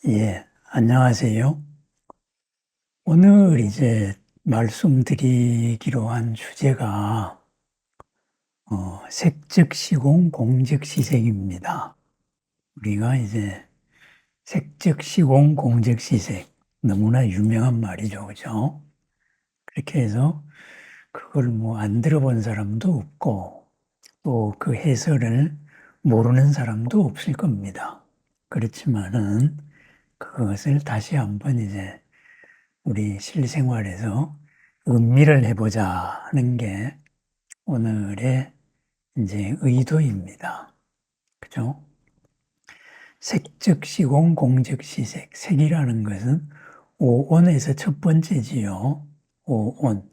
예, 안녕하세요. 오늘 이제 말씀드리기로 한 주제가 색즉시공 공즉시색입니다. 우리가 이제 색즉시공 공즉시색 너무나 유명한 말이죠, 그죠? 그렇게 해서 그걸 뭐 안 들어본 사람도 없고 또 그 해설을 모르는 사람도 없을 겁니다. 그렇지만은 그것을 다시 한번 이제 우리 실생활에서 음미를 해보자 하는 게 오늘의 이제 의도입니다. 그죠? 색즉시공 공즉시색. 색이라는 것은 오온에서 첫 번째지요. 오온.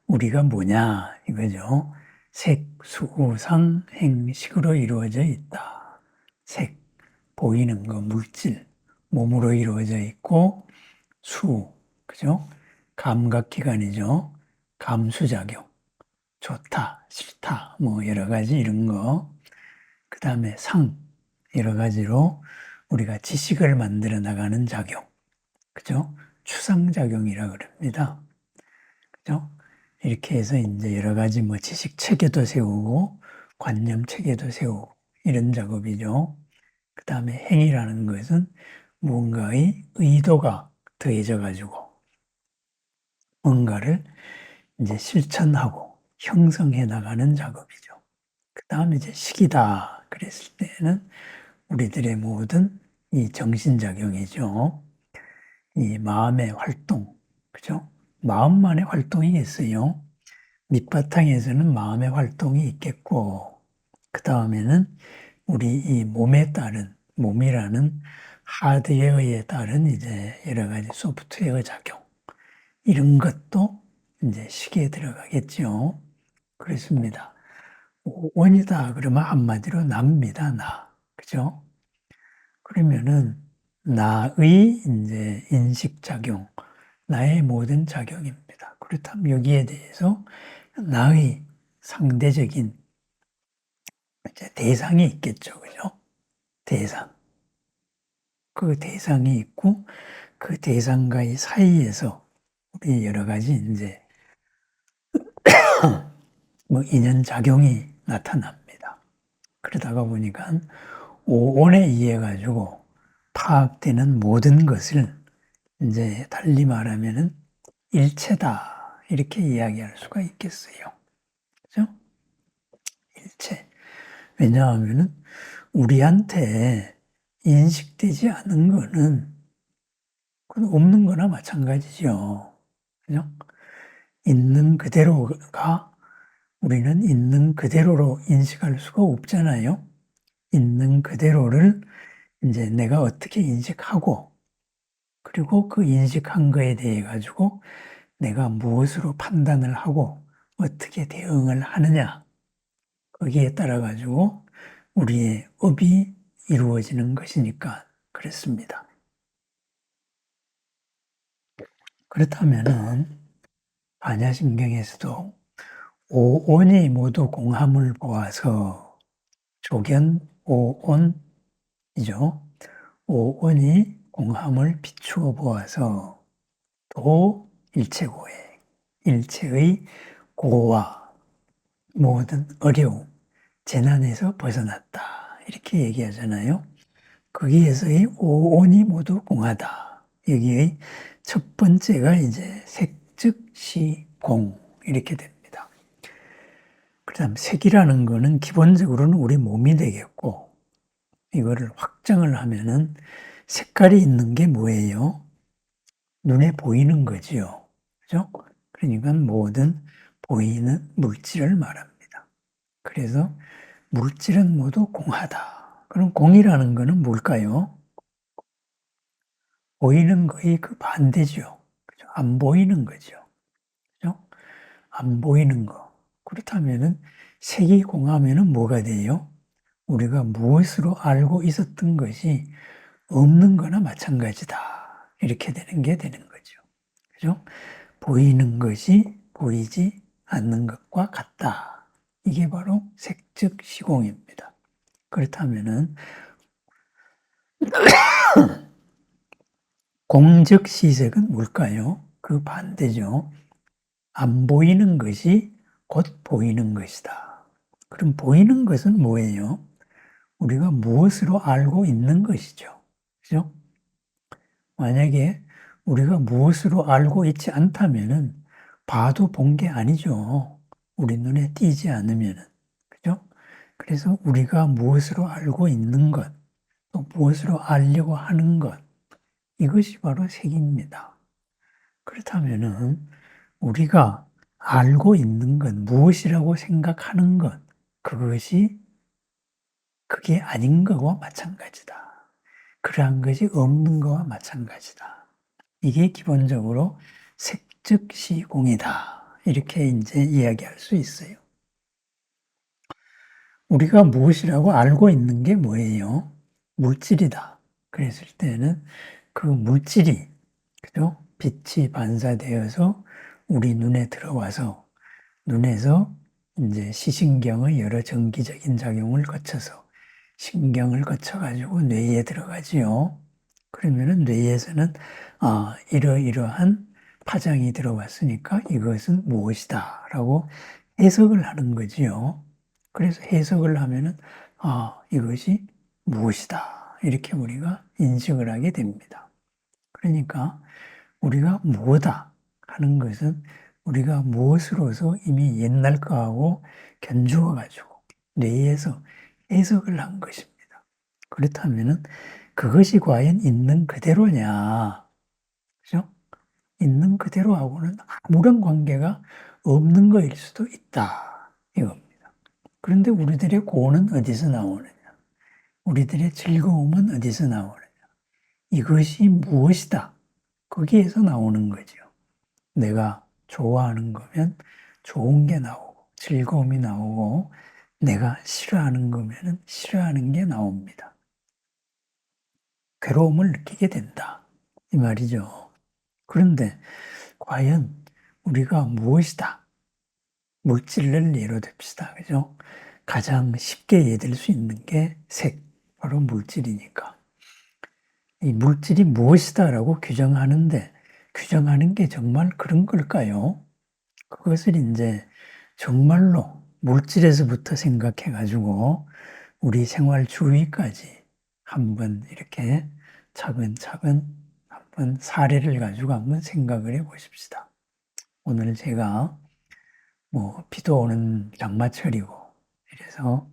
우리가 뭐냐 이거죠. 색, 수, 상, 행, 식으로 이루어져 있다. 색, 보이는 거, 물질, 몸으로 이루어져 있고, 수, 그죠? 감각기관이죠. 감수작용, 좋다, 싫다, 뭐 여러 가지 이런 거. 그 다음에 상, 여러 가지로 우리가 지식을 만들어 나가는 작용, 그죠? 추상작용이라 그럽니다. 그죠? 이렇게 해서 이제 여러 가지 뭐 지식 체계도 세우고, 관념 체계도 세우고, 이런 작업이죠. 그 다음에 행위라는 것은 무언가의 의도가 더해져 가지고 뭔가를 이제 실천하고 형성해 나가는 작업이죠. 그 다음에 이제 식이다 그랬을 때는 우리들의 모든 이 정신작용이죠. 이 마음의 활동, 그죠? 마음만의 활동이 있어요. 밑바탕에서는 마음의 활동이 있겠고, 그 다음에는 우리 이 몸에 따른, 몸이라는 하드웨어에 따른 이제 여러 가지 소프트웨어 작용, 이런 것도 이제 식에 들어가겠죠. 그렇습니다. 원이다 그러면 한마디로 나입니다. 나. 그죠? 그러면은 나의 이제 인식작용, 나의 모든 작용입니다. 그렇다면 여기에 대해서 나의 상대적인 이제 대상이 있겠죠. 그죠? 대상. 그 대상이 있고 그 대상과의 사이에서 우리 여러 가지 이제 뭐 인연작용이 나타납니다. 그러다가 보니까 오온에 의해 가지고 파악되는 모든 것을 이제 달리 말하면은 일체다 이렇게 이야기할 수가 있겠어요. 그죠? 일체. 왜냐하면은 우리한테 인식되지 않은 거는 그건 없는 거나 마찬가지죠. 그죠? 있는 그대로가 우리는 있는 그대로로 인식할 수가 없잖아요. 있는 그대로를 이제 내가 어떻게 인식하고 그리고 그 인식한 거에 대해 가지고 내가 무엇으로 판단을 하고 어떻게 대응을 하느냐 거기에 따라 가지고 우리의 업이 이루어지는 것이니까 그렇습니다. 그렇다면은 반야심경에서도 오온이 모두 공함을 보아서 조견 오온이죠. 오온이 공함을 비추어 보아서 도 일체고해. 일체의 고와 모든 어려움, 재난에서 벗어났다. 이렇게 얘기하잖아요. 거기에서의 오온이 모두 공하다. 여기의 첫 번째가 이제 색즉시공 이렇게 됩니다. 그다음 색이라는 거는 기본적으로는 우리 몸이 되겠고 이거를 확장을 하면은 색깔이 있는 게 뭐예요? 눈에 보이는 거지요. 그죠? 그러니까 모든 보이는 물질을 말합니다. 그래서 물질은 모두 공하다. 그럼 공이라는 거는 뭘까요? 보이는 거의 그 반대죠. 그죠? 안 보이는 거죠. 그죠? 안 보이는 거. 그렇다면은 색이 공하면은 뭐가 돼요? 우리가 무엇으로 알고 있었던 것이 없는 거나 마찬가지다. 이렇게 되는 게 되는 거죠. 그죠? 보이는 것이 보이지 않는 것과 같다. 이게 바로 색즉 시공입니다. 그렇다면은 공적 시색은 뭘까요? 그 반대죠. 안 보이는 것이 곧 보이는 것이다. 그럼 보이는 것은 뭐예요? 우리가 무엇으로 알고 있는 것이죠. 그죠? 만약에 우리가 무엇으로 알고 있지 않다면은 봐도 본 게 아니죠. 우리 눈에 띄지 않으면은. 그죠? 그래서 우리가 무엇으로 알고 있는 것, 또 무엇으로 알려고 하는 것, 이것이 바로 색입니다. 그렇다면은 우리가 알고 있는 것, 무엇이라고 생각하는 것, 그게 아닌 것과 마찬가지다. 그러한 것이 없는 것과 마찬가지다. 이게 기본적으로 색즉 시공이다. 이렇게 이제 이야기할 수 있어요. 우리가 무엇이라고 알고 있는 게 뭐예요? 물질이다. 그랬을 때는 그 물질이, 그죠? 빛이 반사되어서 우리 눈에 들어와서 눈에서 이제 시신경의 여러 전기적인 작용을 거쳐서 신경을 거쳐가지고 뇌에 들어가지요. 그러면은 뇌에서는 이러이러한 파장이 들어왔으니까 이것은 무엇이다 라고 해석을 하는 거지요. 그래서 해석을 하면은 이것이 무엇이다 이렇게 우리가 인식을 하게 됩니다. 그러니까 우리가 뭐다 하는 것은 우리가 무엇으로서 이미 옛날 거하고 견주어 가지고 뇌에서 해석을 한 것입니다. 그렇다면은 그것이 과연 있는 그대로냐? 그죠? 있는 그대로하고는 아무런 관계가 없는 것일 수도 있다. 이겁니다. 그런데 우리들의 고는 어디서 나오느냐? 우리들의 즐거움은 어디서 나오느냐? 이것이 무엇이다? 거기에서 나오는 거죠. 내가 좋아하는 거면 좋은 게 나오고 즐거움이 나오고 내가 싫어하는 거면 싫어하는 게 나옵니다. 괴로움을 느끼게 된다. 이 말이죠. 그런데 과연 우리가 무엇이다? 물질을 예로 듭시다. 그죠? 가장 쉽게 예될 수 있는 게 색, 바로 물질이니까. 이 물질이 무엇이다라고 규정하는데 규정하는 게 정말 그런 걸까요? 그것을 이제 정말로 물질에서부터 생각해가지고 우리 생활 주위까지 한번 이렇게 차근차근 한번 사례를 가지고 한번 생각을 해 보십시다. 오늘 제가 비도 오는 장마철이고 이래서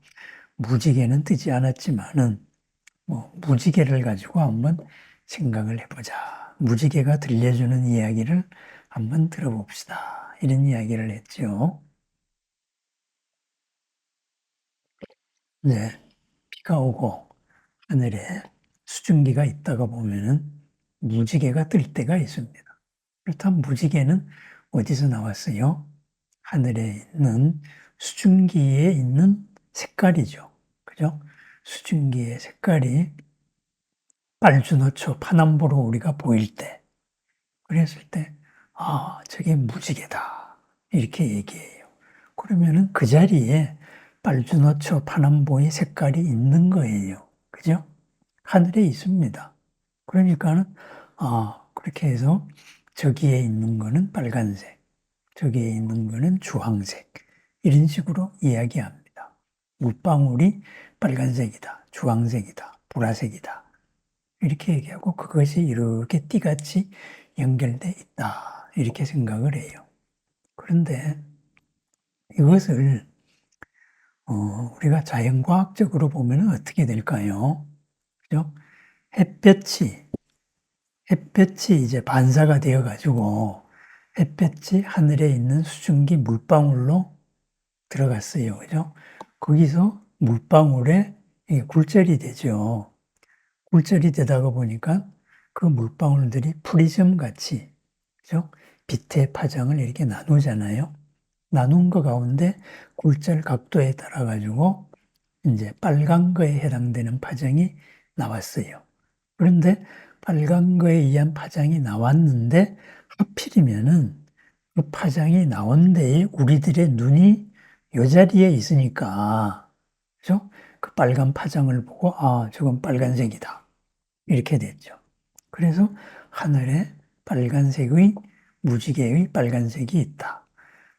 무지개는 뜨지 않았지만은 무지개를 가지고 한번 생각을 해보자. 무지개가 들려주는 이야기를 한번 들어봅시다. 이런 이야기를 했죠. 네, 비가 오고 하늘에 수증기가 있다가 보면은 무지개가 뜰 때가 있습니다. 그렇다면 무지개는 어디서 나왔어요? 하늘에 있는 수증기에 있는 색깔이죠. 그죠? 수증기의 색깔이 빨주노초 파남보로 우리가 보일 때, 그랬을 때, 저게 무지개다. 이렇게 얘기해요. 그러면은 그 자리에 빨주노초 파남보의 색깔이 있는 거예요. 그죠? 하늘에 있습니다. 그러니까는, 그렇게 해서 저기에 있는 거는 빨간색, 저기에 있는 거는 주황색. 이런 식으로 이야기합니다. 물방울이 빨간색이다, 주황색이다, 보라색이다. 이렇게 얘기하고 그것이 이렇게 띠같이 연결돼 있다. 이렇게 생각을 해요. 그런데 이것을 우리가 자연과학적으로 보면 어떻게 될까요? 그죠? 햇볕이 이제 반사가 되어 가지고 햇볕이 하늘에 있는 수증기 물방울로 들어갔어요. 그죠? 거기서 물방울에 이게 굴절이 되죠. 굴절이 되다가 보니까 그 물방울들이 프리즘 같이, 그죠? 빛의 파장을 이렇게 나누잖아요. 나눈 거 가운데 굴절 각도에 따라 가지고 이제 빨간 거에 해당되는 파장이 나왔어요. 그런데 빨간 거에 의한 파장이 나왔는데 하필이면은 그 파장이 나온 데에 우리들의 눈이 이 자리에 있으니까, 그죠? 그 빨간 파장을 보고 저건 빨간색이다. 이렇게 됐죠. 그래서 하늘에 빨간색의 무지개의 빨간색이 있다.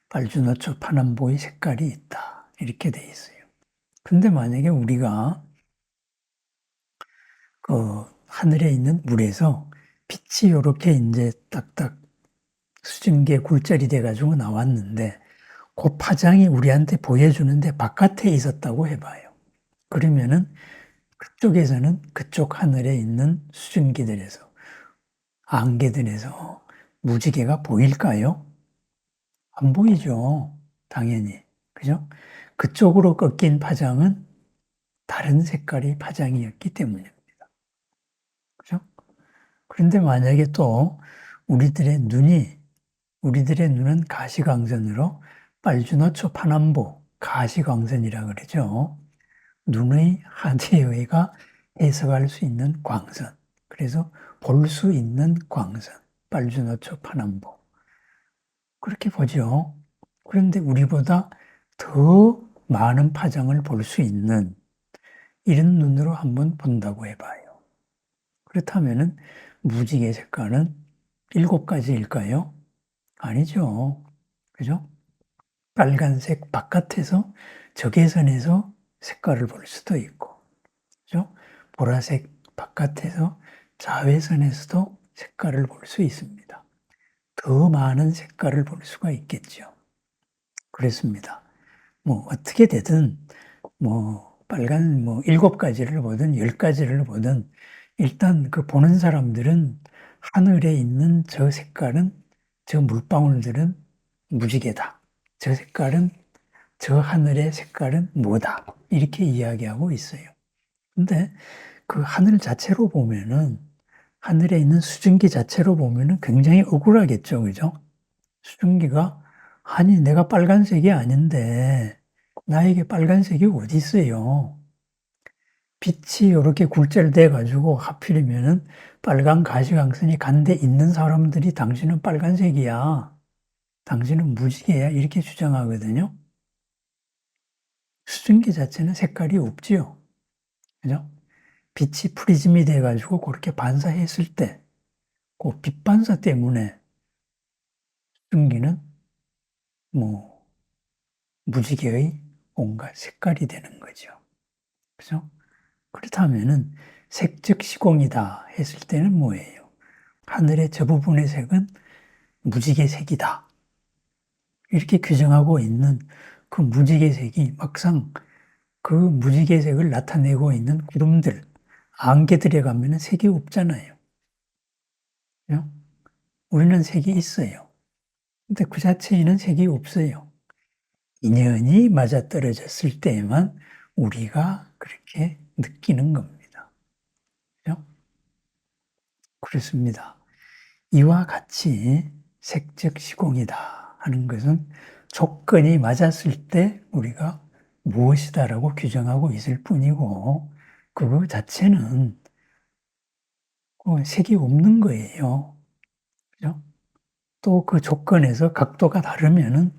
빨주노초 파남보의 색깔이 있다. 이렇게 돼 있어요. 근데 만약에 우리가 그 하늘에 있는 물에서 빛이 이렇게 이제 딱딱 수증기에 굴절이 돼가지고 나왔는데 그 파장이 우리한테 보여주는데 바깥에 있었다고 해봐요. 그러면은 그쪽에서는 그쪽 하늘에 있는 수증기들에서 안개들에서 무지개가 보일까요? 안 보이죠. 당연히. 그죠? 그쪽으로 꺾인 파장은 다른 색깔의 파장이었기 때문입니다. 그죠? 그런데 만약에 또 우리들의 눈은 가시광선으로 빨주노초 파남보 가시광선이라 그러죠. 눈의 하대의가 해석할 수 있는 광선. 그래서 볼 수 있는 광선. 빨주노초 파남보. 그렇게 보죠. 그런데 우리보다 더 많은 파장을 볼 수 있는 이런 눈으로 한번 본다고 해봐요. 그렇다면은 무지개 색깔은 7가지일까요? 아니죠. 그죠? 빨간색 바깥에서 적외선에서 색깔을 볼 수도 있고, 그죠? 보라색 바깥에서 자외선에서도 색깔을 볼 수 있습니다. 더 많은 색깔을 볼 수가 있겠죠. 그렇습니다. 뭐 어떻게 되든 빨간 7가지를 보든 10가지를 보든 일단 그 보는 사람들은 하늘에 있는 저 색깔은 저 물방울들은 무지개다. 저 색깔은 저 하늘의 색깔은 뭐다. 이렇게 이야기하고 있어요. 근데 그 하늘 자체로 보면은 하늘에 있는 수증기 자체로 보면은 굉장히 억울하겠죠. 그죠? 수증기가 아니 내가 빨간색이 아닌데 나에게 빨간색이 어디 있어요? 빛이 이렇게 굴절돼 가지고 하필이면은 빨간 가시광선이 간 데 있는 사람들이 당신은 빨간색이야. 당신은 무지개야. 이렇게 주장하거든요. 수증기 자체는 색깔이 없지요. 그죠? 빛이 프리즘이 돼 가지고 그렇게 반사했을 때 그 빛 반사 때문에 수증기는 뭐 무지개의 온갖 색깔이 되는 거죠. 그죠? 그렇다면은 색즉 시공이다 했을 때는 뭐예요? 하늘의 저 부분의 색은 무지개색이다. 이렇게 규정하고 있는 그 무지개색이 막상 그 무지개색을 나타내고 있는 구름들, 안개들에 가면은 색이 없잖아요. 그죠? 우리는 색이 있어요. 근데 그 자체에는 색이 없어요. 인연이 맞아떨어졌을 때에만 우리가 그렇게 느끼는 겁니다. 그죠? 그렇습니다. 이와 같이 색즉 시공이다 하는 것은 조건이 맞았을 때 우리가 무엇이다라고 규정하고 있을 뿐이고 그거 자체는 색이 없는 거예요. 그죠? 또 그 조건에서 각도가 다르면은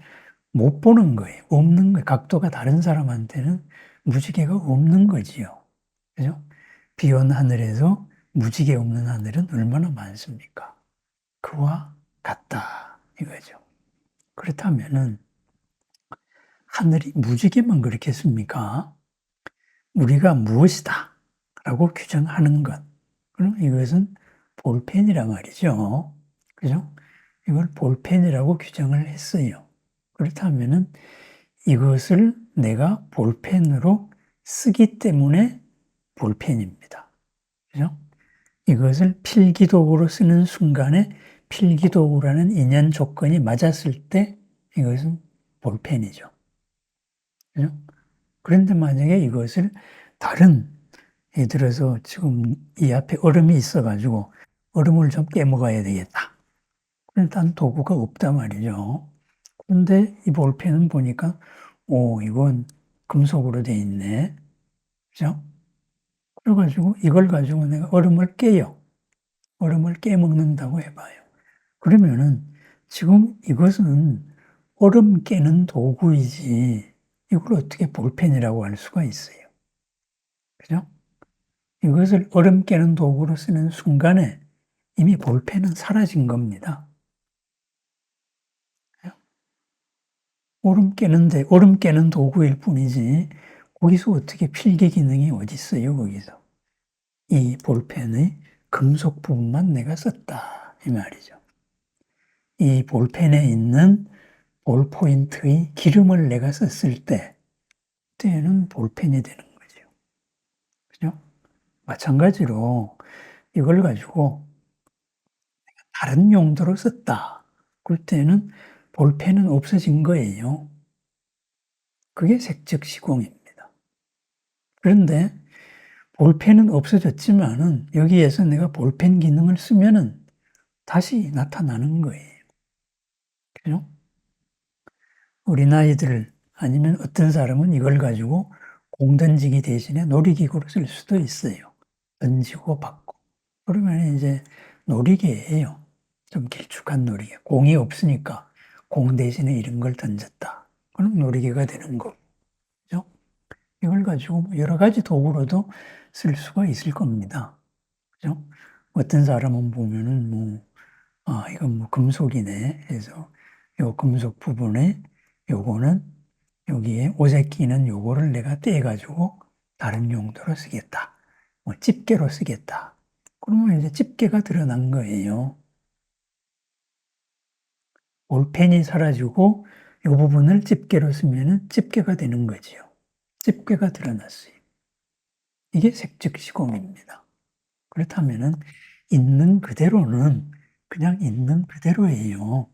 못 보는 거예요. 없는 거예요. 각도가 다른 사람한테는 무지개가 없는 거지요. 그죠? 비 온 하늘에서 무지개 없는 하늘은 얼마나 많습니까? 그와 같다 이거죠. 그렇다면은 하늘이 무지개만 그렇겠습니까? 우리가 무엇이다 라고 규정하는 것. 그럼 이것은 볼펜이란 말이죠. 그죠? 이걸 볼펜이라고 규정을 했어요. 그렇다면은 이것을 내가 볼펜으로 쓰기 때문에 볼펜입니다. 그죠? 이것을 필기도구로 쓰는 순간에 필기도구라는 인연 조건이 맞았을 때 이것은 볼펜이죠. 그죠? 그런데 만약에 이것을 다른, 예를 들어서 지금 이 앞에 얼음이 있어가지고 얼음을 좀 깨먹어야 되겠다. 일단 도구가 없단 말이죠. 그런데 이 볼펜은 보니까, 이건 금속으로 돼 있네. 그죠? 그래가지고 이걸 가지고 내가 얼음을 깨요. 얼음을 깨먹는다고 해봐요. 그러면은 지금 이것은 얼음 깨는 도구이지 이걸 어떻게 볼펜이라고 할 수가 있어요. 그죠? 이것을 얼음 깨는 도구로 쓰는 순간에 이미 볼펜은 사라진 겁니다. 얼음 깨는 도구일 뿐이지 거기서 어떻게 필기 기능이 어디 있어요, 거기서. 이 볼펜의 금속 부분만 내가 썼다, 이 말이죠. 이 볼펜에 있는 볼포인트의 기름을 내가 썼을 때는 볼펜이 되는 거죠. 그죠? 마찬가지로 이걸 가지고 다른 용도로 썼다. 그럴 때는 볼펜은 없어진 거예요. 그게 색즉 시공입니다. 그런데 볼펜은 없어졌지만은 여기에서 내가 볼펜 기능을 쓰면은 다시 나타나는 거예요. 그죠? 어린아이들 아니면 어떤 사람은 이걸 가지고 공 던지기 대신에 놀이기구로 쓸 수도 있어요. 던지고 받고. 그러면 이제 놀이개예요. 좀 길쭉한 놀이개. 공이 없으니까 공 대신에 이런 걸 던졌다. 그럼 놀이개가 되는 거죠. 이걸 가지고 여러 가지 도구로도 쓸 수가 있을 겁니다. 그죠? 어떤 사람은 보면은 이건 금속이네 해서 요 금속 부분에 요거는 여기에 옷에 끼는 요거를 내가 떼가지고 다른 용도로 쓰겠다. 집게로 쓰겠다. 그러면 이제 집게가 드러난 거예요. 볼펜이 사라지고 이 부분을 집게로 쓰면은 집게가 되는 거지요. 집게가 드러났어요. 이게 색즉시공입니다. 그렇다면은 있는 그대로는 그냥 있는 그대로예요.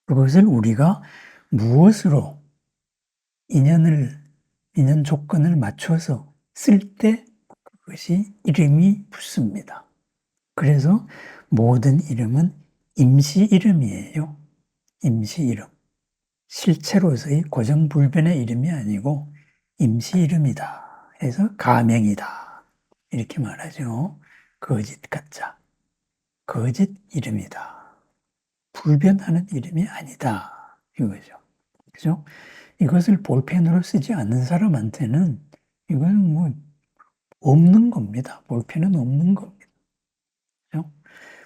그것을 우리가 무엇으로 인연 조건을 맞춰서 쓸 때 그것이 이름이 붙습니다. 그래서 모든 이름은 임시 이름이에요. 임시 이름. 실체로서의 고정불변의 이름이 아니고 임시 이름이다 해서 가명이다. 이렇게 말하죠. 거짓 가짜. 거짓 이름이다. 불변하는 이름이 아니다. 이거죠. 그죠? 이것을 볼펜으로 쓰지 않는 사람한테는 이건 없는 겁니다. 볼펜은 없는 겁니다. 그죠?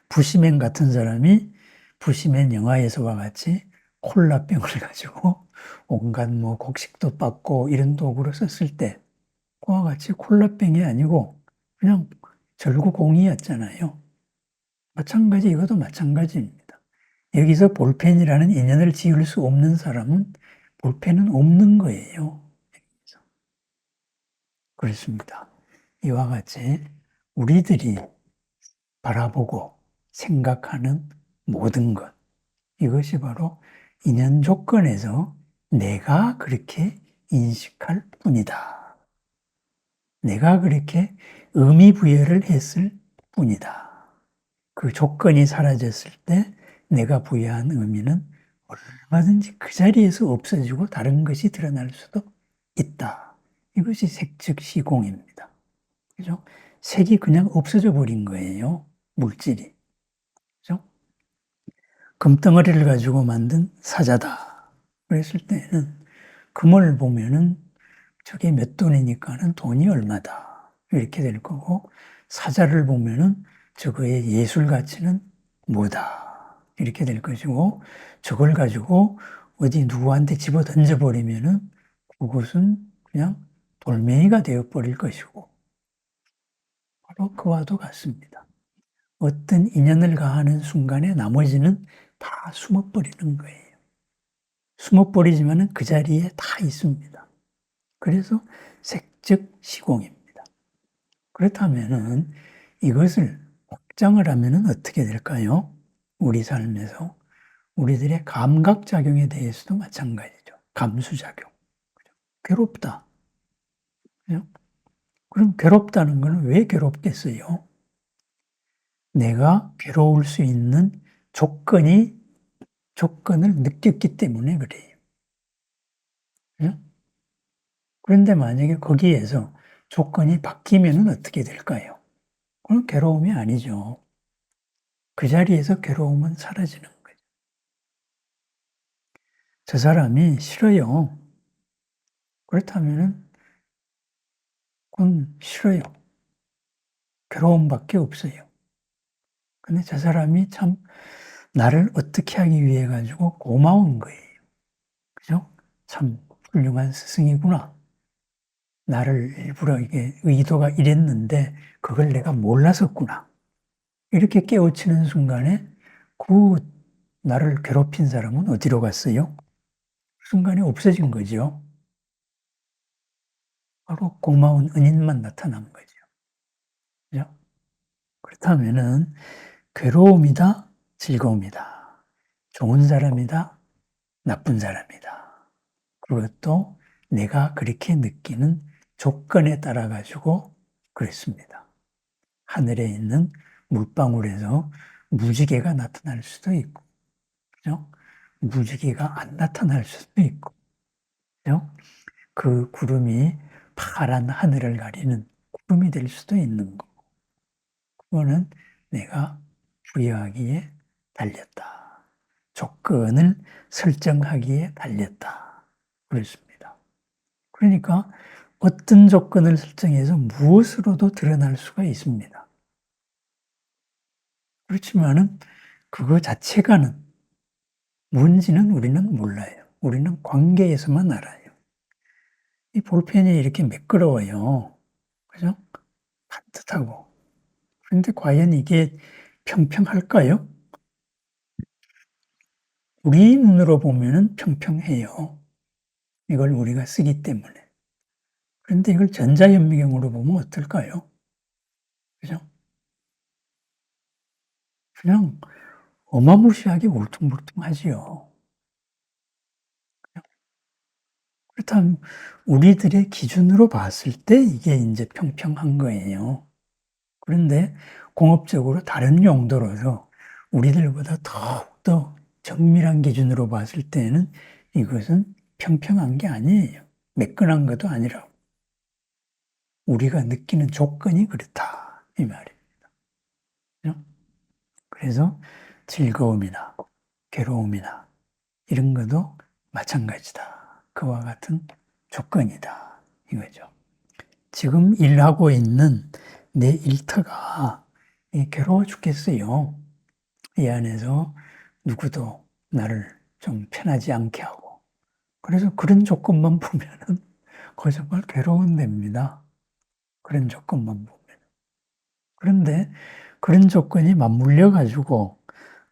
부시맨 같은 사람이 부시맨 영화에서와 같이 콜라병을 가지고 온갖 곡식도 빻고 이런 도구로 썼을 때 그와 같이 콜라병이 아니고 그냥 절구공이었잖아요. 마찬가지 이것도 마찬가지입니다. 여기서 볼펜이라는 인연을 지을 수 없는 사람은 볼펜은 없는 거예요. 그렇습니다. 이와 같이 우리들이 바라보고 생각하는 모든 것, 이것이 바로 인연 조건에서 내가 그렇게 인식할 뿐이다. 내가 그렇게 의미 부여를 했을 뿐이다. 그 조건이 사라졌을 때 내가 부여한 의미는 얼마든지 그 자리에서 없어지고 다른 것이 드러날 수도 있다. 이것이 색즉시공입니다. 그죠? 색이 그냥 없어져 버린 거예요. 물질이. 그죠? 금덩어리를 가지고 만든 사자다. 그랬을 때는 금을 보면은 저게 몇 돈이니까는 돈이 얼마다. 이렇게 될 거고, 사자를 보면은 저거의 예술 가치는 뭐다. 이렇게 될 것이고, 저걸 가지고 어디 누구한테 집어 던져버리면은 그것은 그냥 돌멩이가 되어버릴 것이고, 바로 그와도 같습니다. 어떤 인연을 가하는 순간에 나머지는 다 숨어버리는 거예요. 숨어버리지만은 그 자리에 다 있습니다. 그래서 색즉 시공입니다. 그렇다면은 이것을 확장을 하면은 어떻게 될까요? 우리 삶에서 우리들의 감각작용에 대해서도 마찬가지죠. 감수작용. 괴롭다. 그럼 괴롭다는 것은 왜 괴롭겠어요? 내가 괴로울 수 있는 조건을 느꼈기 때문에 그래요. 그런데 만약에 거기에서 조건이 바뀌면 어떻게 될까요? 그건 괴로움이 아니죠. 그 자리에서 괴로움은 사라지는 거죠. 저 사람이 싫어요. 그렇다면 그건 싫어요. 괴로움밖에 없어요. 근데 저 사람이 참 나를 어떻게 하기 위해 가지고 고마운 거예요. 그죠? 참 훌륭한 스승이구나. 나를 일부러 이게 의도가 이랬는데 그걸 내가 몰랐었구나. 이렇게 깨우치는 순간에 그 나를 괴롭힌 사람은 어디로 갔어요? 순간에 없어진 거죠. 바로 고마운 은인만 나타난 거죠. 그죠? 그렇다면은 괴로움이다, 즐거움이다. 좋은 사람이다, 나쁜 사람이다. 그것도 내가 그렇게 느끼는 조건에 따라 가지고 그랬습니다. 하늘에 있는 물방울에서 무지개가 나타날 수도 있고, 그죠? 무지개가 안 나타날 수도 있고, 그죠? 그 구름이 파란 하늘을 가리는 구름이 될 수도 있는 거. 그거는 내가 부여하기에 달렸다. 조건을 설정하기에 달렸다. 그렇습니다. 그러니까 어떤 조건을 설정해서 무엇으로도 드러날 수가 있습니다. 그렇지만은 그거 자체가는 뭔지는 우리는 몰라요. 우리는 관계에서만 알아요. 이 볼펜이 이렇게 매끄러워요. 그죠? 반듯하고. 그런데 과연 이게 평평할까요? 우리 눈으로 보면은 평평해요. 이걸 우리가 쓰기 때문에. 그런데 이걸 전자현미경으로 보면 어떨까요? 그죠? 그냥 어마무시하게 울퉁불퉁하지요. 그렇다면 우리들의 기준으로 봤을 때 이게 이제 평평한 거예요. 그런데 공업적으로 다른 용도로서 우리들보다 더욱더 정밀한 기준으로 봤을 때는 이것은 평평한 게 아니에요. 매끈한 것도 아니라고. 우리가 느끼는 조건이 그렇다. 이 말입니다. 그래서 즐거움이나 괴로움이나 이런 것도 마찬가지다. 그와 같은 조건이다. 이거죠. 지금 일하고 있는 내 일터가 괴로워 죽겠어요. 이 안에서 누구도 나를 좀 편하지 않게 하고. 그래서 그런 조건만 보면은 그 정말 괴로운 데입니다. 그런 조건만 보면. 그런데 그런 조건이 맞물려 가지고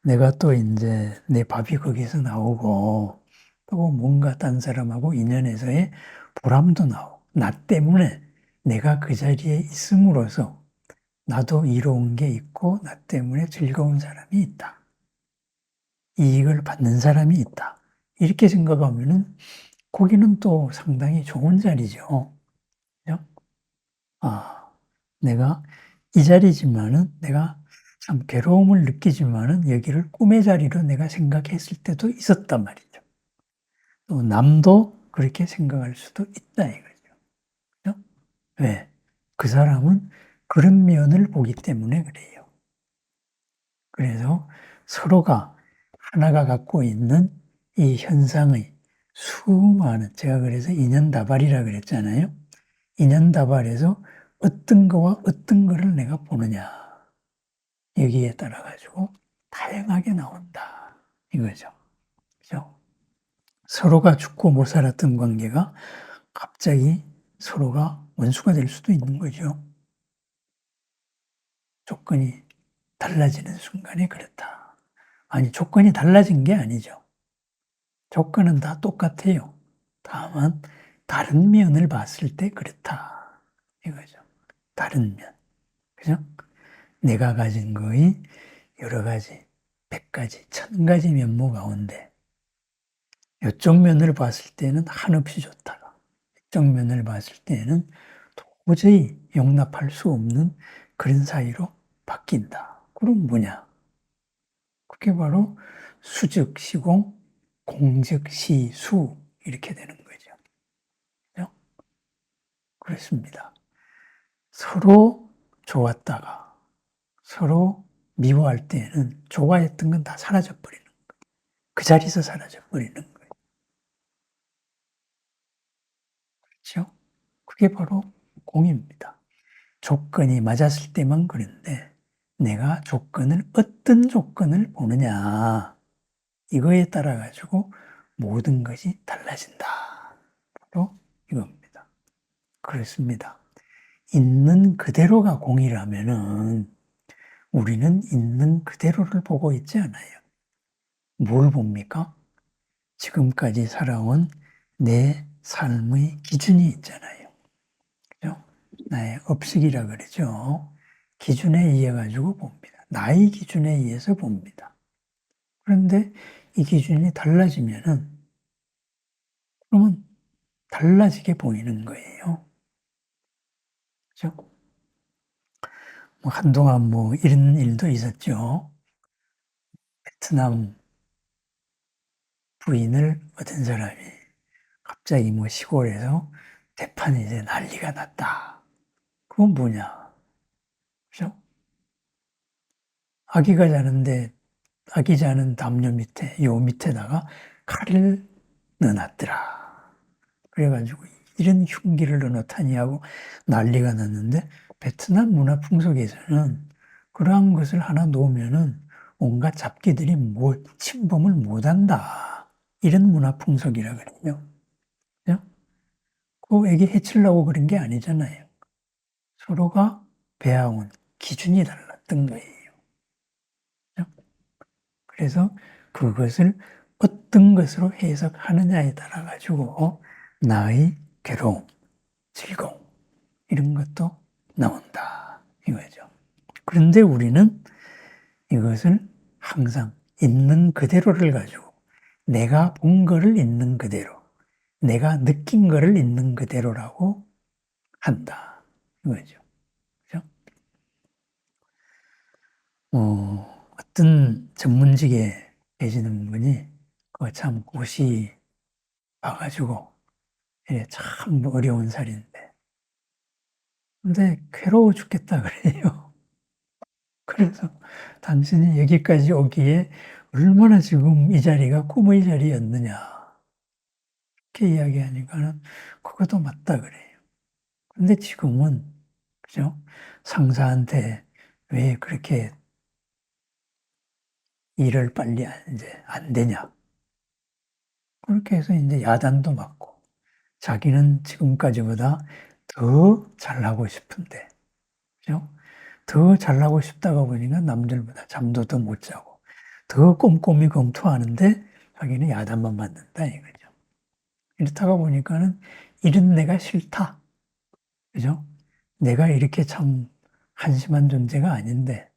내가 또 이제 내 밥이 거기서 나오고 또 뭔가 딴 사람하고 인연에서의 보람도 나오고 나 때문에 내가 그 자리에 있음으로써 나도 이로운 게 있고 나 때문에 즐거운 사람이 있다. 이익을 받는 사람이 있다. 이렇게 생각하면은 거기는 또 상당히 좋은 자리죠. 그죠? 아, 내가 이 자리지만은 내가 참 괴로움을 느끼지만은 여기를 꿈의 자리로 내가 생각했을 때도 있었단 말이죠. 또 남도 그렇게 생각할 수도 있다 이거죠. 그죠? 왜? 그 사람은 그런 면을 보기 때문에 그래요. 그래서 서로가 하나가 갖고 있는 이 현상의 수많은, 제가 그래서 인연다발이라 그랬잖아요. 인연다발에서 어떤 거와 어떤 거를 내가 보느냐. 여기에 따라 가지고 다양하게 나온다. 이거죠. 그죠? 서로가 죽고 못 살았던 관계가 갑자기 서로가 원수가 될 수도 있는 거죠. 조건이 달라지는 순간에 그렇다. 아니, 조건이 달라진 게 아니죠. 조건은 다 똑같아요. 다만 다른 면을 봤을 때 그렇다. 이거죠. 다른 면. 그죠? 내가 가진 거의 여러 가지, 100가지, 1000가지 면모 가운데 이쪽 면을 봤을 때는 한없이 좋다가 이쪽 면을 봤을 때는 도저히 용납할 수 없는 그런 사이로 바뀐다. 그럼 뭐냐? 그게 바로 수즉 시공, 공즉 시수 이렇게 되는 거죠. 그죠? 그렇습니다. 서로 좋았다가 서로 미워할 때는 좋아했던 건 다 사라져 버리는 거예요. 그 자리에서 사라져 버리는 거예요. 그렇죠? 그게 바로 공입니다. 조건이 맞았을 때만 그런데 내가 어떤 조건을 보느냐, 이거에 따라 가지고 모든 것이 달라진다. 바로 이겁니다. 그렇습니다. 있는 그대로가 공이라면은 우리는 있는 그대로를 보고 있지 않아요. 뭘 봅니까? 지금까지 살아온 내 삶의 기준이 있잖아요. 그죠? 나의 업식이라 그러죠. 기준에 의해 가지고 봅니다. 나의 기준에 의해서 봅니다. 그런데 이 기준이 달라지면은 그러면 달라지게 보이는 거예요. 그죠? 한동안 이런 일도 있었죠. 베트남 부인을 어떤 사람이 갑자기 시골에서 대판이 이제 난리가 났다. 그건 뭐냐? 그죠? 아기가 자는데 아기 자는 담요 밑에, 요 밑에다가 칼을 넣어놨더라. 그래가지고 이런 흉기를 넣어놓다니 하고 난리가 났는데 베트남 문화 풍속에서는 그러한 것을 하나 놓으면은 온갖 잡기들이 침범을 못한다. 이런 문화 풍속이라 그래요. 그죠? 그 애기 해치려고 그런 게 아니잖아요. 서로가 배워온 기준이 달랐던 거예요. 그죠? 그래서 그것을 어떤 것으로 해석하느냐에 따라 가지고 나의 괴로움, 즐거움 이런 것도 나온다 이거죠. 그런데 우리는 이것을 항상 있는 그대로를 가지고 내가 본 거를 있는 그대로, 내가 느낀 거를 있는 그대로라고 한다 이거죠. 그죠? 어떤 전문직에 계시는 분이 참 고시 봐가지고 참 어려운 살인데 근데 괴로워 죽겠다 그래요. 그래서 당신이 여기까지 오기에 얼마나 지금 이 자리가 꿈의 자리였느냐 이렇게 이야기하니까는 그것도 맞다 그래요. 근데 지금은 그죠? 상사한테 왜 그렇게 일을 빨리 이제 안 되냐 그렇게 해서 이제 야단도 맞고 자기는 지금까지보다 더 잘하고 싶은데 그죠? 더 잘하고 싶다가 보니까 남들보다 잠도 더 못 자고 더 꼼꼼히 검토하는데 자기는 야단만 맞는다 이거죠. 이렇다가 보니까는 이런 내가 싫다. 그죠? 내가 이렇게 참 한심한 존재가 아닌데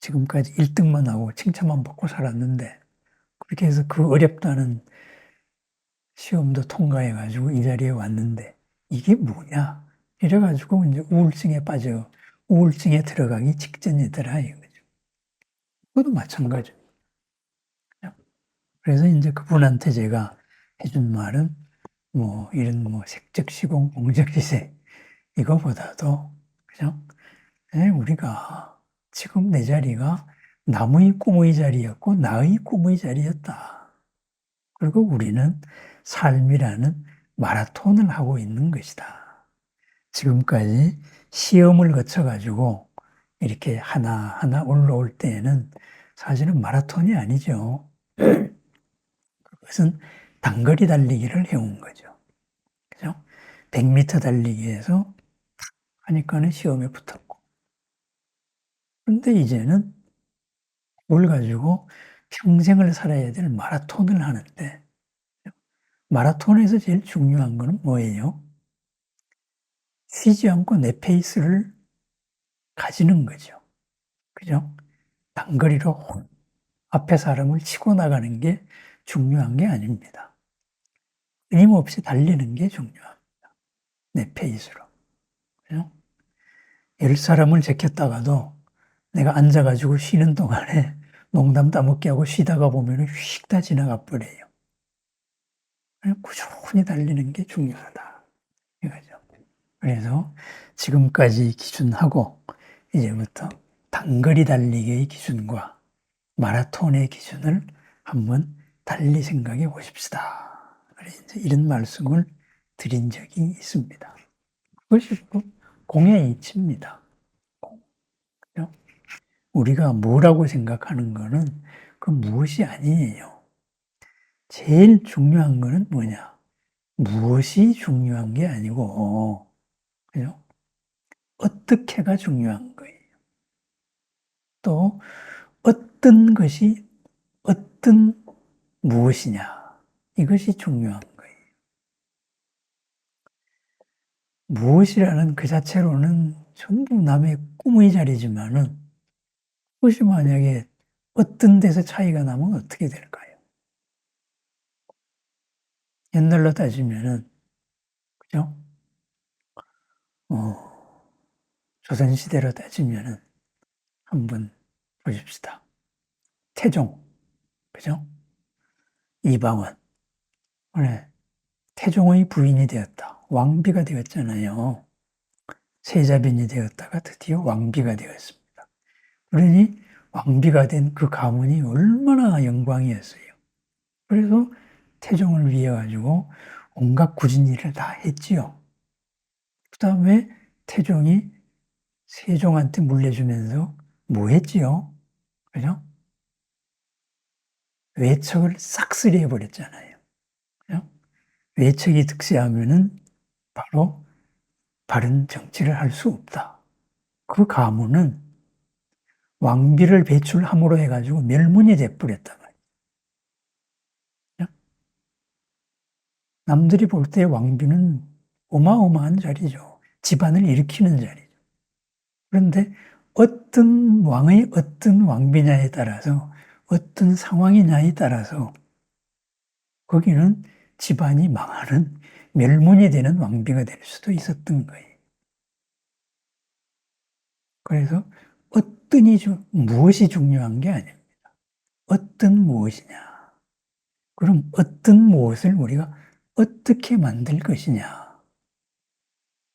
지금까지 1등만 하고 칭찬만 받고 살았는데 그렇게 해서 그 어렵다는 시험도 통과해가지고 이 자리에 왔는데 이게 뭐냐? 이래가지고 이제 우울증에 들어가기 직전이더라 이거죠. 그것도 마찬가지예요. 그래서 이제 그분한테 제가 해준 말은 이런 색적시공 공적지색 이거보다도 그죠? 우리가 지금 내 자리가 남의 꿈의 자리였고 나의 꿈의 자리였다. 그리고 우리는 삶이라는 마라톤을 하고 있는 것이다. 지금까지 시험을 거쳐가지고 이렇게 하나하나 올라올 때에는 사실은 마라톤이 아니죠. 그것은 단거리 달리기를 해온 거죠. 그죠? 100m 달리기에서 하니까는 시험에 붙었고. 그런데 이제는 그걸 가지고 평생을 살아야 될 마라톤을 하는데, 마라톤에서 제일 중요한 거는 뭐예요? 쉬지 않고 내 페이스를 가지는 거죠. 그죠? 단거리로 앞에 사람을 치고 나가는 게 중요한 게 아닙니다. 끊임없이 달리는 게 중요합니다. 내 페이스로. 그죠? 10사람을 제꼈다가도 내가 앉아가지고 쉬는 동안에 농담 따먹게 하고 쉬다가 보면 휙 다 지나가 버려요. 꾸준히 달리는 게 중요하다. 이거죠. 그래서 지금까지 기준하고 이제부터 단거리 달리기의 기준과 마라톤의 기준을 한번 달리 생각해 보십시다. 이제 이런 말씀을 드린 적이 있습니다. 그것이 공의 이치입니다. 그죠? 우리가 뭐라고 생각하는 거는 그 무엇이 아니에요. 제일 중요한 거는 뭐냐? 무엇이 중요한 게 아니고, 그죠? 어떻게가 중요한 거예요. 또 어떤 것이 어떤 무엇이냐, 이것이 중요한 거예요. 무엇이라는 그 자체로는 전부 남의 꿈의 자리지만은 그것이 만약에 어떤 데서 차이가 나면 어떻게 될까요? 옛날로 따지면은, 그죠? 조선시대로 따지면은 한번 보십시다. 태종, 그죠? 이방원. 그래. 태종의 부인이 되었다. 왕비가 되었잖아요. 세자빈이 되었다가 드디어 왕비가 되었습니다. 그러니 왕비가 된 그 가문이 얼마나 영광이었어요. 그래서 태종을 위해 가지고 온갖 굳은 일을 다 했지요. 그 다음에 태종이 세종한테 물려주면서 뭐 했지요? 그죠? 외척을 싹쓸이 해버렸잖아요. 그죠? 외척이 득세하면은 바로 바른 정치를 할 수 없다. 그 가문은 왕비를 배출함으로 해가지고 멸문이 돼버렸단 말이에요. 남들이 볼 때 왕비는 어마어마한 자리죠. 집안을 일으키는 자리죠. 그런데 어떤 왕의 어떤 왕비냐에 따라서 어떤 상황이냐에 따라서 거기는 집안이 망하는 멸문이 되는 왕비가 될 수도 있었던 거예요. 그래서 무엇이 중요한 게 아닙니다. 어떤 무엇이냐. 그럼 어떤 무엇을 우리가 어떻게 만들 것이냐.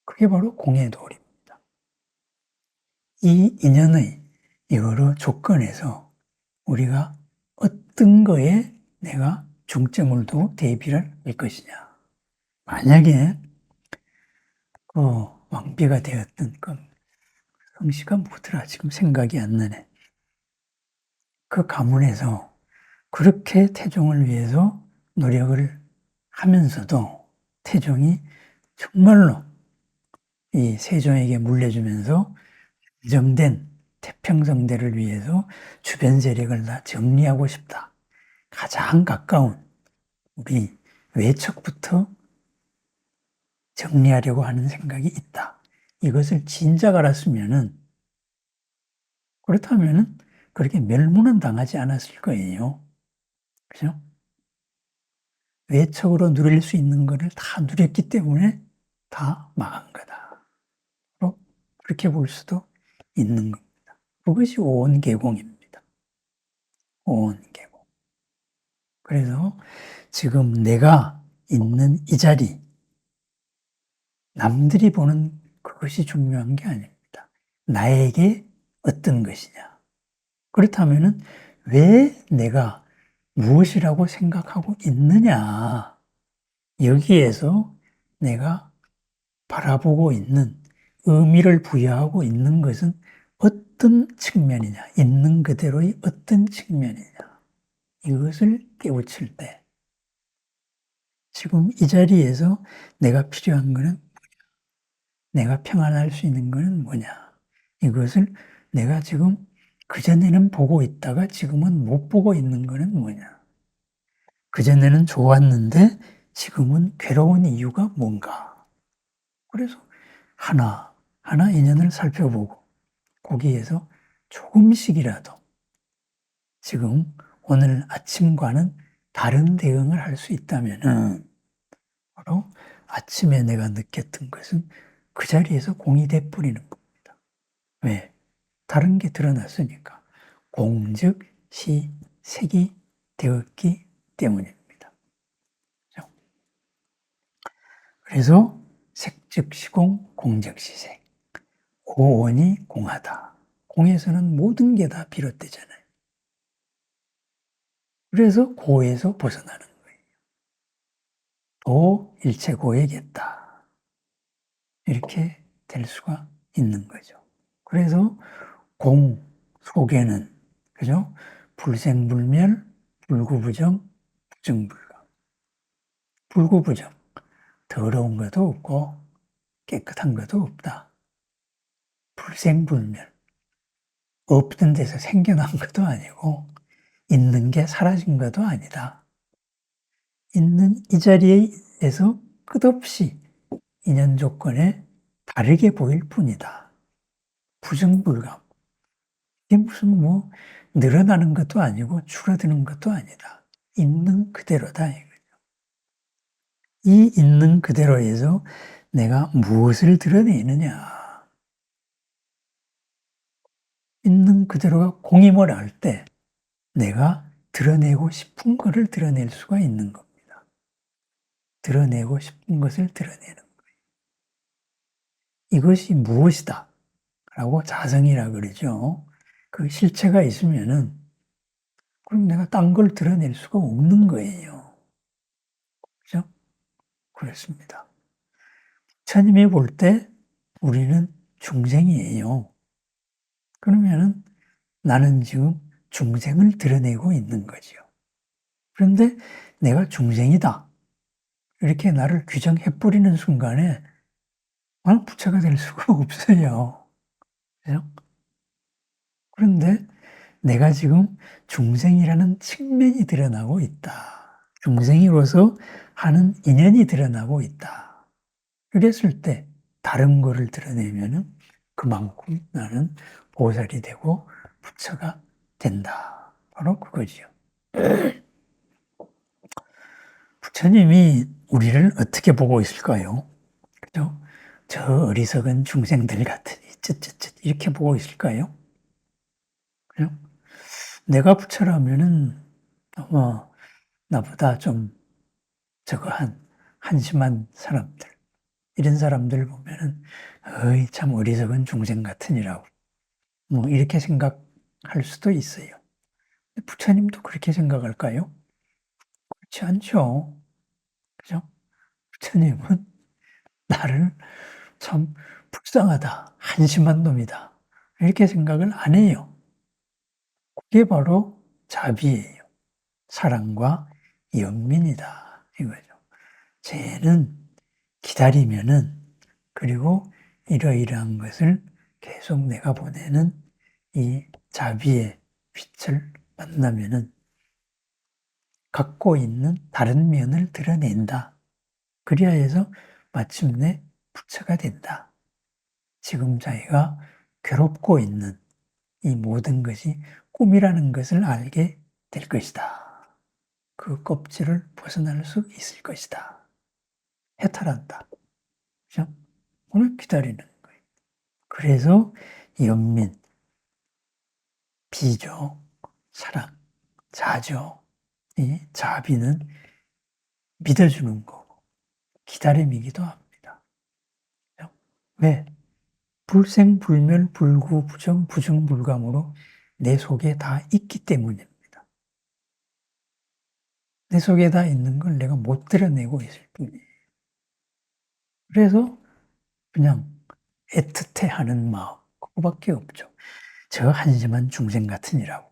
그게 바로 공예도리입니다. 이 인연의 여러 조건에서 우리가 어떤 거에 내가 중점을 두고 대비를 할 것이냐. 만약에 그 왕비가 되었던 그 성씨가 뭐더라 지금 생각이 안 나네. 그 가문에서 그렇게 태종을 위해서 노력을 하면서도 태종이 정말로 이 세종에게 물려주면서 안정된 태평성대를 위해서 주변 세력을 다 정리하고 싶다. 가장 가까운 우리 외척부터 정리하려고 하는 생각이 있다. 이것을 진작 알았으면은 그렇다면은 그렇게 멸문은 당하지 않았을 거예요. 그죠? 외척으로 누릴 수 있는 것을 다 누렸기 때문에 다 망한 거다. 그렇게 볼 수도 있는 겁니다. 그것이 오온계공입니다. 오온계공. 그래서 지금 내가 있는 이 자리, 남들이 보는 그것이 중요한 게 아닙니다. 나에게 어떤 것이냐. 그렇다면은 왜 내가 무엇이라고 생각하고 있느냐. 여기에서 내가 바라보고 있는 의미를 부여하고 있는 것은 어떤 측면이냐. 있는 그대로의 어떤 측면이냐. 이것을 깨우칠 때 지금 이 자리에서 내가 필요한 것은 내가 평안할 수 있는 것은 뭐냐. 이것을 내가 지금 그전에는 보고 있다가 지금은 못 보고 있는 것은 뭐냐. 그전에는 좋았는데 지금은 괴로운 이유가 뭔가. 그래서 하나 인연을 살펴보고 거기에서 조금씩이라도 지금 오늘 아침과는 다른 대응을 할 수 있다면은 바로 아침에 내가 느꼈던 것은 그 자리에서 공이 돼버리는 겁니다. 왜? 다른 게 드러났으니까. 공즉 시 색이 되었기 때문입니다. 그래서 색즉 시공, 공즉 시색. 고원이 공하다. 공에서는 모든 게 다 비롯되잖아요. 그래서 고에서 벗어나는 거예요. 도 일체 고에겠다. 이렇게 될 수가 있는 거죠. 그래서 공, 속에는, 그죠? 불생불멸, 불구부정, 부정불감. 불구부정, 더러운 것도 없고 깨끗한 것도 없다. 불생불멸, 없던 데서 생겨난 것도 아니고 있는 게 사라진 것도 아니다. 있는 이 자리에서 끝없이 인연 조건에 다르게 보일 뿐이다. 부정불감. 이게 무슨 늘어나는 것도 아니고 줄어드는 것도 아니다. 있는 그대로다. 이 있는 그대로에서 내가 무엇을 드러내느냐. 있는 그대로가 공임을 할 때 내가 드러내고 싶은 것을 드러낼 수가 있는 겁니다. 드러내고 싶은 것을 드러내는 거예요. 이것이 무엇이다 라고 자성이라 그러죠. 그 실체가 있으면은 그럼 내가 딴 걸 드러낼 수가 없는 거예요. 그죠? 그렇습니다. 부처님이 볼 때 우리는 중생이에요. 그러면은 나는 지금 중생을 드러내고 있는 거지요. 그런데 내가 중생이다. 이렇게 나를 규정해버리는 순간에 부처가 될 수가 없어요. 그죠? 그런데 내가 지금 중생이라는 측면이 드러나고 있다. 중생이로서 하는 인연이 드러나고 있다. 그랬을 때 다른 거를 드러내면은 그만큼 나는 보살이 되고 부처가 된다. 바로 그거지요. 부처님이 우리를 어떻게 보고 있을까요? 그죠? 저 어리석은 중생들 같으니 쯧쯧쯧 이렇게 보고 있을까요? 그죠? 내가 부처라면은 아마 나보다 좀 저거 한심한 사람들 이런 사람들 보면은 어이 참 어리석은 중생 같으니라고 이렇게 생각할 수도 있어요. 부처님도 그렇게 생각할까요? 그렇지 않죠. 그죠? 부처님은 나를 참 불쌍하다, 한심한 놈이다 이렇게 생각을 안 해요. 그게 바로 자비예요. 사랑과 연민이다 이거죠. 쟤는 기다리면은 그리고 이러이러한 것을 계속 내가 보내는 이 자비의 빛을 만나면은 갖고 있는 다른 면을 드러낸다. 그리야 해서 마침내 부처가 된다. 지금 자기가 괴롭고 있는 이 모든 것이 꿈이라는 것을 알게 될 것이다. 그 껍질을 벗어날 수 있을 것이다. 해탈한다. 그죠? 오늘 기다리는 거예요. 그래서 연민, 비죠, 사랑, 자죠. 이 자비는 믿어주는 거고 기다림이기도 합니다. 그죠? 왜? 불생불멸 불구부정 부정불감으로 내 속에 다 있기 때문입니다. 내 속에 다 있는 걸 내가 못 드러내고 있을 뿐이에요. 그래서 그냥 애틋해하는 마음 그거밖에 없죠. 저 한심한 중생 같으니라고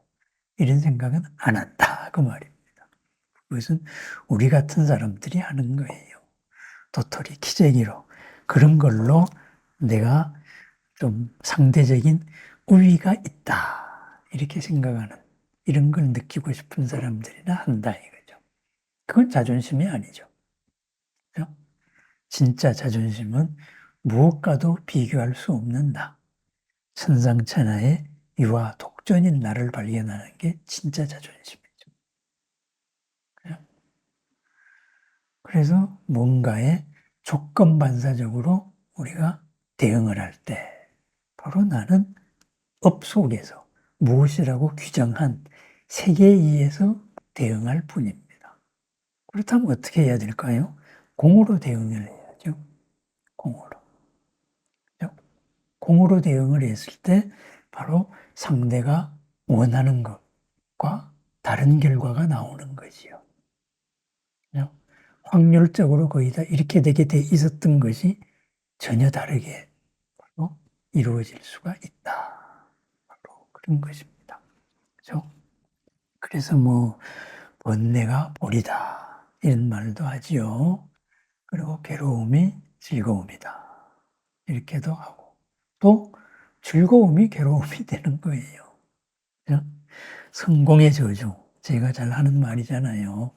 이런 생각은 안 한다 그 말입니다. 그것은 우리 같은 사람들이 하는 거예요. 도토리 키재기로 그런 걸로 내가 좀 상대적인 우위가 있다 이렇게 생각하는 이런 걸 느끼고 싶은 사람들이나 한다 이거죠. 그건 자존심이 아니죠. 그렇죠? 진짜 자존심은 무엇과도 비교할 수 없는 나. 천상천하의 유아 독전인 나를 발견하는 게 진짜 자존심이죠. 그래서 뭔가에 조건반사적으로 우리가 대응을 할 때 바로 나는 업 속에서 무엇이라고 규정한 세계에 의해서 대응할 뿐입니다. 그렇다면 어떻게 해야 될까요? 공으로 대응을 해야죠. 공으로. 공으로 대응을 했을 때 바로 상대가 원하는 것과 다른 결과가 나오는 거지요. 확률적으로 거의 다 이렇게 되게 돼 있었던 것이 전혀 다르게 바로 이루어질 수가 있다. 바로 그런 것입니다. 그죠? 그래서 뭐, 번뇌가 보리다. 이런 말도 하지요. 그리고 괴로움이 즐거움이다. 이렇게도 하고. 또, 즐거움이 괴로움이 되는 거예요. 그죠? 성공의 저주. 제가 잘 하는 말이잖아요.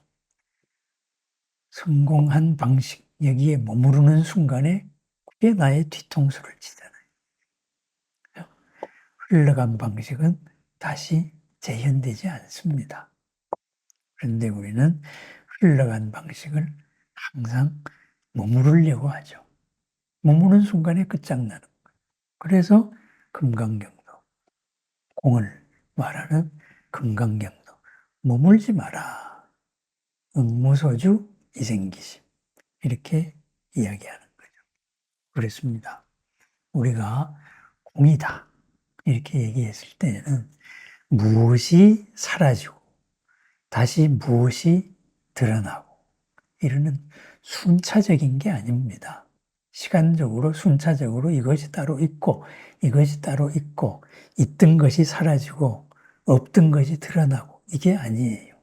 성공한 방식, 여기에 머무르는 순간에 그게 나의 뒤통수를 치잖아요. 흘러간 방식은 다시 재현되지 않습니다. 그런데 우리는 흘러간 방식을 항상 머무르려고 하죠. 머무는 순간에 끝장나는 거예요. 그래서 금강경도, 공을 말하는 금강경도, 머물지 마라. 응무소주 이생기심. 이렇게 이야기하는 거죠. 그렇습니다. 우리가 공이다. 이렇게 얘기했을 때는 무엇이 사라지고 다시 무엇이 드러나고 이러는 순차적인 게 아닙니다. 시간적으로 순차적으로 이것이 따로 있고 이것이 따로 있고 있던 것이 사라지고 없던 것이 드러나고 이게 아니에요.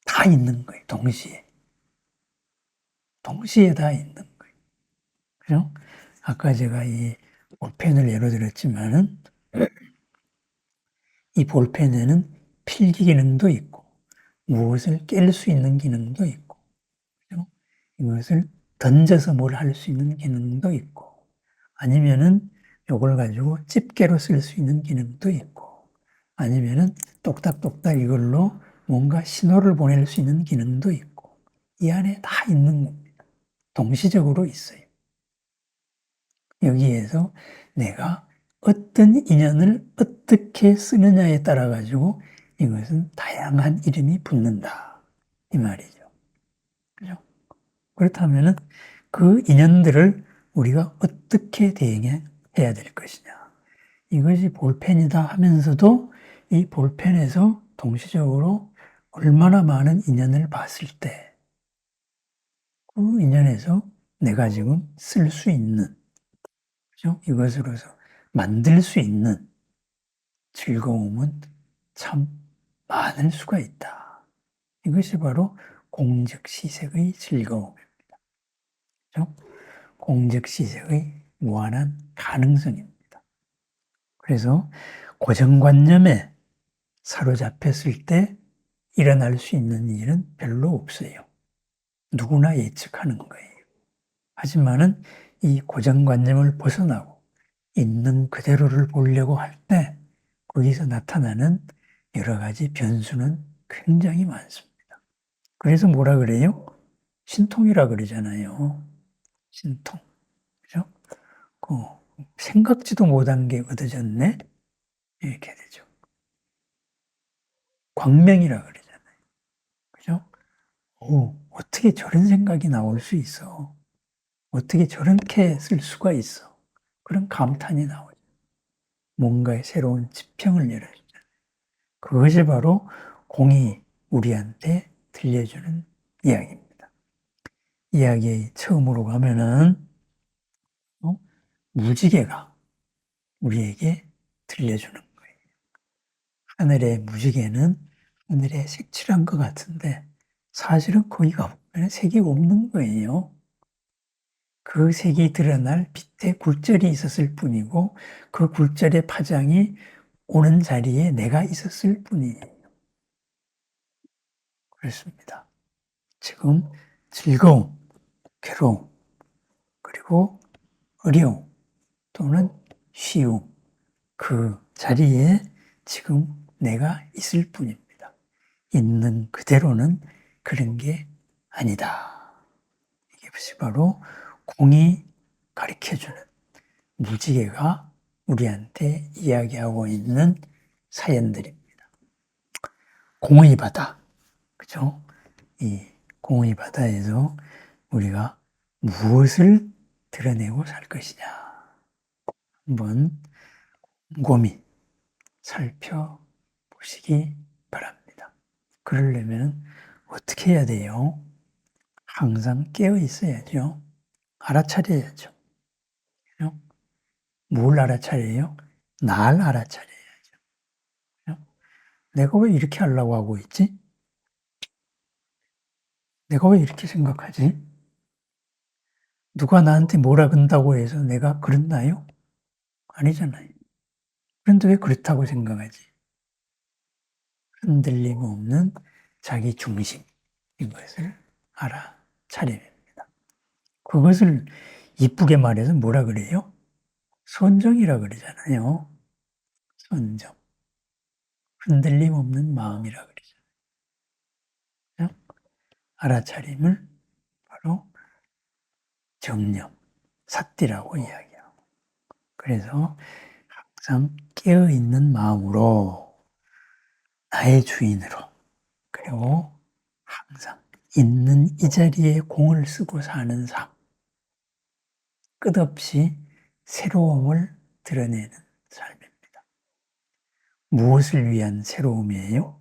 다 있는 거예요. 동시에. 동시에 다 있는 거예요. 그죠? 아까 제가 이 볼펜을 예로 들었지만은 이 볼펜에는 필기 기능도 있고 무엇을 깰 수 있는 기능도 있고 그죠? 이것을 던져서 뭘 할 수 있는 기능도 있고 아니면은 이걸 가지고 집게로 쓸 수 있는 기능도 있고 아니면은 똑딱똑딱 이걸로 뭔가 신호를 보낼 수 있는 기능도 있고 이 안에 다 있는 겁니다. 동시적으로 있어요. 여기에서 내가 어떤 인연을 어떻게 쓰느냐에 따라 가지고 이것은 다양한 이름이 붙는다. 이 말이죠. 그죠? 그렇다면은 그 인연들을 우리가 어떻게 대응해야 될 것이냐. 이것이 볼펜이다 하면서도 이 볼펜에서 동시적으로 얼마나 많은 인연을 봤을 때 그 인연에서 내가 지금 쓸 수 있는 그죠? 이것으로서 만들 수 있는 즐거움은 참 많을 수가 있다. 이것이 바로 공적시색의 즐거움입니다. 그죠? 공적시색의 무한한 가능성입니다. 그래서 고정관념에 사로잡혔을 때 일어날 수 있는 일은 별로 없어요. 누구나 예측하는 거예요. 하지만은 이 고정관념을 벗어나고 있는 그대로를 보려고 할 때 거기서 나타나는 여러 가지 변수는 굉장히 많습니다. 그래서 뭐라 그래요? 신통이라 그러잖아요. 신통. 그죠? 그 생각지도 못한 게 얻어졌네? 이렇게 되죠. 광명이라 그러잖아요. 그죠? 오, 어떻게 저런 생각이 나올 수 있어? 어떻게 저렇게 쓸 수가 있어? 그런 감탄이 나오죠. 뭔가의 새로운 지평을 열어주잖아요. 그것이 바로 공이 우리한테 들려주는 이야기입니다. 이야기의 처음으로 가면은 무지개가 우리에게 들려주는 거예요. 하늘의 무지개는 하늘에 색칠한 것 같은데 사실은 거기 가보면 색이 없는 거예요. 그 색이 드러날 빛의 굴절이 있었을 뿐이고 그 굴절의 파장이 오는 자리에 내가 있었을 뿐이에요. 그렇습니다. 지금 즐거움, 괴로움, 그리고 어려움 또는 쉬움 그 자리에 지금 내가 있을 뿐입니다. 있는 그대로는 그런 게 아니다. 이것이 바로 공이 가르쳐주는 무지개가 우리한테 이야기하고 있는 사연들입니다. 공의 바다, 그죠? 이 공의 바다에서 우리가 무엇을 드러내고 살 것이냐 한번 곰곰이 살펴보시기 바랍니다. 그러려면 어떻게 해야 돼요? 항상 깨어 있어야죠. 알아차려야죠. 뭘 알아차려요? 날 알아차려야죠. 내가 왜 이렇게 하려고 하고 있지? 내가 왜 이렇게 생각하지? 누가 나한테 뭐라 그런다고 해서 내가 그렇나요? 아니잖아요. 그런데 왜 그렇다고 생각하지? 흔들림 없는 자기 중심인 것을 알아차려야 됩니다. 그것을 이쁘게 말해서 뭐라 그래요? 선정이라 그러잖아요. 선정. 흔들림 없는 마음이라 그러잖아요. 알아차림을 바로 정념, 삿디라고 이야기하고. 그래서 항상 깨어있는 마음으로 나의 주인으로, 그리고 항상 있는 이 자리에 공을 쓰고 사는 삶, 끝없이 새로움을 드러내는 삶입니다. 무엇을 위한 새로움이에요?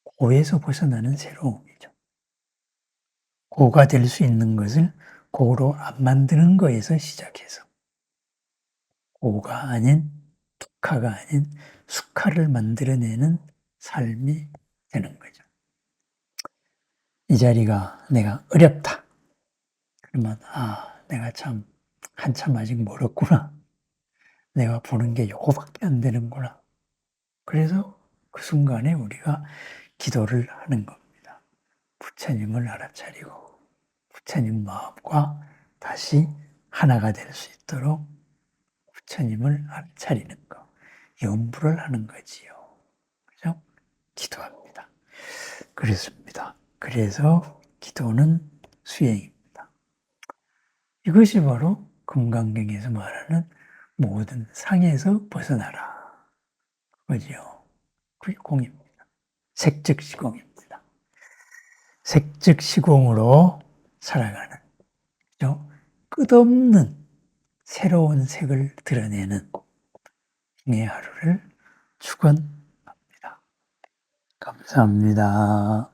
고에서 벗어나는 새로움이죠. 고가 될 수 있는 것을 고로 안 만드는 거에서 시작해서 고가 아닌 독하가 아닌 숙하를 만들어내는 삶이 되는 거죠. 이 자리가 내가 어렵다. 그러면 내가 참 한참 아직 멀었구나. 내가 보는 게 요거밖에 안 되는구나. 그래서 그 순간에 우리가 기도를 하는 겁니다. 부처님을 알아차리고 부처님 마음과 다시 하나가 될 수 있도록 부처님을 알아차리는 거, 염불을 하는 거지요. 그죠? 기도합니다. 그렇습니다. 그래서 기도는 수행입니다. 이것이 바로 금강경에서 말하는 모든 상에서 벗어나라. 그거지요. 그게 공입니다. 색즉시공입니다. 색즉시공으로 살아가는, 그죠? 끝없는 새로운 색을 드러내는 이 하루를 축원합니다. 감사합니다.